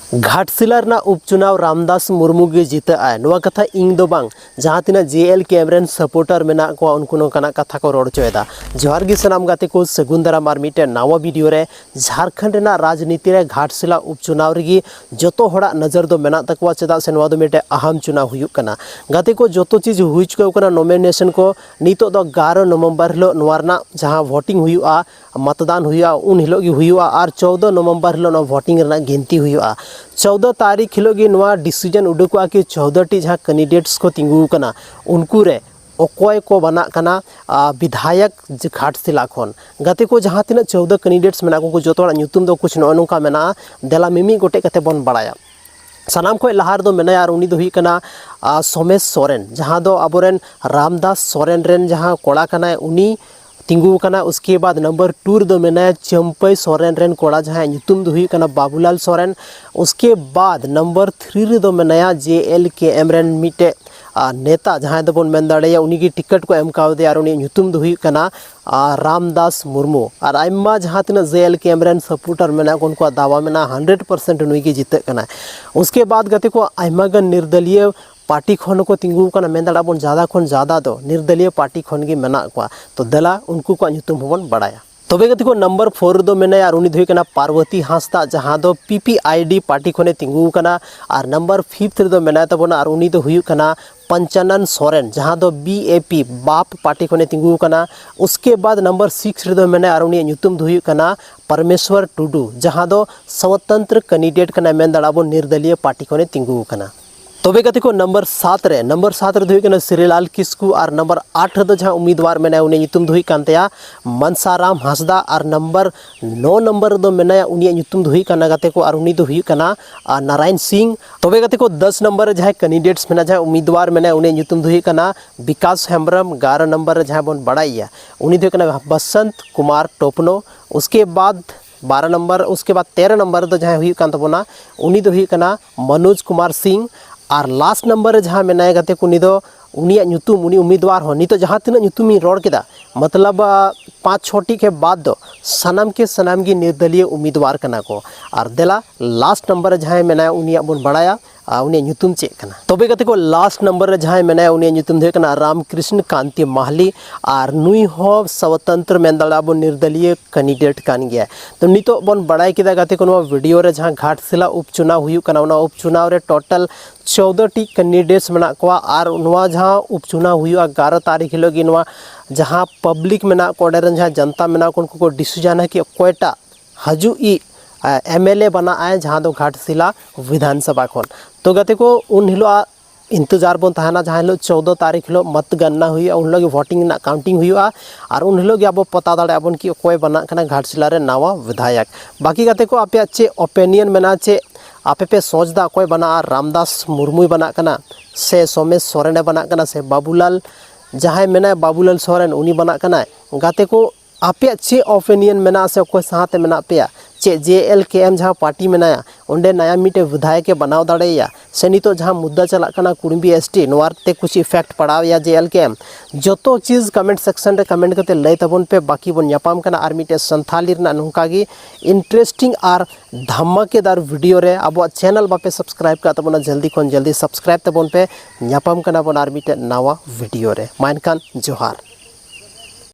घाटशिला उपचुनाव रामदास मुर्मू गे जीता नवा कथा इंग दो बांग जहाँ तिना JL कैमरेन सपोर्टर मेना को उनको नोकाना कथा को रोड चोएदा। जोहार गे सनाम गाते को सगुन दाराम आर मिटे नावा वीडियो रे झारखंड रेना राजनीति रे घाटशिला उपचुनाव रेगी जतो होड़ा नजर दो मेना तकवा चेदा से नवा दो मिटे अहम चुनाव हुयुक कना। गाते को जतो चीज हुई चुका कना नॉमिनेशन को नितो दो 11 नवंबर हिलो नवारना जहाँ वोटिंग हुयुआ मतदान हुयुआ उन हिलो गी हुयुआ और 14 नवंबर हिलो ना वोटिंग रेना गिनती हुयुआ। 14 तारीख हिलो गी नवा डिसीजन उडुकुआ कि 14 टी जहाँ कैंडिडेट्स को तिंगु कना उनको रे अकय को बना कना विधायक घाटशिला खन गाते को जहाँ तीना 14 कैंडिडेट्स मेना को जोतोड़ा ᱧᱩᱛᱩᱢ दो कुछ नोका मेना देला मिमी गोटे कते बन बड़ाया सानाम को लहार दो मेना यार उनी दो हुई कना सोमेश सोरेन जहाँ दो अबोरेन रामदास सोरेन रेन जहाँ कोड़ा कना उनी तिंगु कना। उसके बाद नंबर 2 दो मेना चंपई सोरेन रेन कोड़ा जहाँ ᱧᱩᱛᱩᱢ दो हुई कना बाबूलाल सोरेन। उसके बाद नंबर 3 दो मेना JL KM रेन मिटे नेता जहाँ दो बन मेन दाड़े उनी की टिकट को एम कावदे और उनी ᱧᱩᱛᱩᱢ दो हुई कना रामदास मुर्मू और आयमा जहाँ तीना JL KM रेन सपोर्टर मेना उनको दावा मेना 100% उनी की जीते कना। उसके बाद गते को आयमा गन निर्दलीय पार्टी खन को तिंगु कना मेन दाड़ा बन ज़्यादा खन ज़्यादा दो निर्दलीय पार्टी खन गी मेना को तो दला उनको को ᱧᱩᱛᱩᱢ होबन बड़ाया। तबे गति को नंबर 4 दो मेना यार उनी धुई कना पार्वती हांसदा जहाँ दो PPID पार्टी खने तिंगु कना और नंबर 5 दो मेना तबना और उनी दो हुई कना पंचानन सोरेन जहाँ दो BAP बाप पार्टी खने तिंगु कना। उसके बाद नंबर 6 दो मेना और उनी ᱧᱩᱛᱩᱢ धुई कना परमेश्वर टुडू जहाँ दो स्वतंत्र कैंडिडेट कना मेन दाड़ाबो निर्दलीय पार्टी खने तिंगु कना। तबे गति को नंबर 7 रे धुई कना श्रीलाल किस्कू और नंबर 8 दो जहाँ उम्मीदवार मेना उनी ᱧᱩᱛᱩᱢ धुई कांतेया मनसाराम हांसदा और नंबर 9 नंबर दो मेना उनी ᱧᱩᱛᱩᱢ धुई कना गाते को और उनी दो हुई कना नारायण सिंह। तबे गति को 10 नंबर जहाँ कैंडिडेट्स मेना जहाँ उम्मीदवार मेना उनी ᱧᱩᱛᱩᱢ धुई कना विकास हेम्ब्रम। 11 नंबर जहाँ बन बड़ाइया उनी धुई कना बसंत कुमार टोपनो। उसके बाद 12 नंबर उसके बाद 13 नंबर दो जहाँ हुई कान तबना उनी दो हुई कना मनोज कुमार सिंह और लास्ट नंबर जहाँ मेना गाते को उनी दो उनी ᱧᱩᱛᱩᱢ उनी उम्मीदवार हो नितो जहाँ तीना ᱧᱩᱛᱩᱢ इन रोड केदा मतलब 5-6 के बाद दो सनाम की निर्दलीय उम्मीदवार कना को और देला लास्ट नंबर जहाँ मेना उनी बन बड़ाया उनी ᱧᱩᱛᱩᱢ चेक कना। तबे गते को लास्ट नंबर जहाँ मेना उनी ᱧᱩᱛᱩᱢ धुई कना रामकृष्ण कांति माहली और नुई हो स्वतंत्र मेन दाड़ा बन निर्दलीय कैंडिडेट कान गया। तो नितो बन बड़ाई केदा गाते को नवा वीडियो रे जहाँ घाटशिला उपचुनाव हुई कना उना उपचुनाव रे टोटल 14 टी कैंडिडेट्स मेना को और नवा जहाँ उपचुनाव हुई 11 तारीख हिलो गी नवा जहाँ पब्लिक मेना को जहाँ जनता मेना को उनको डिसीजन है कि कोयटा हजू MLA बना आए जहाँ दो घाटशिला विधानसभा खन। तो गते को उन हिलो इंतजार बन तहना जहाँ हिलो 14 तारीख हिलो मत गणना हुई उन लोग वोटिंग ना काउंटिंग हुई और उन हिलो अब पता दाड़ा बन कि कोई बना कना घाटशिला रे नावा विधायक। बाकी गते को आपे चे ओपिनियन मेना चे आपे पे सोचदा कोई बना रामदास मुर्मू बना कना से सोमेश सोरेन बना कना से बाबूलाल जहाँ मेना बाबूलाल सोरेन उनी बना कना गाते को आपे चे ओपिनियन मेना से कोई साथ मेना पे चे JL KM जहाँ पार्टी मेनाया उन्हें नया मिटे विधायक बनाव दाड़ेया से नितो जहाँ मुद्दा चला कना कुड़बी ST नोरते कुछ इफेक्ट पड़ाव या JL KM जो चीज़ कमेंट सेक्शन रे कमेंट करते लय तबन पे बाकी बन यापाम कना आर मिटे संथाली रना नुकागी इंटरेस्टिंग और धमाकेदार वीडियो रे अब चैनल बापे सब्सक्राइब का तबना जल्दी खन जल्दी सब्सक्राइब तबन पे यापाम कना बन आर मिटे नवा वीडियो रे मानकान जोहार।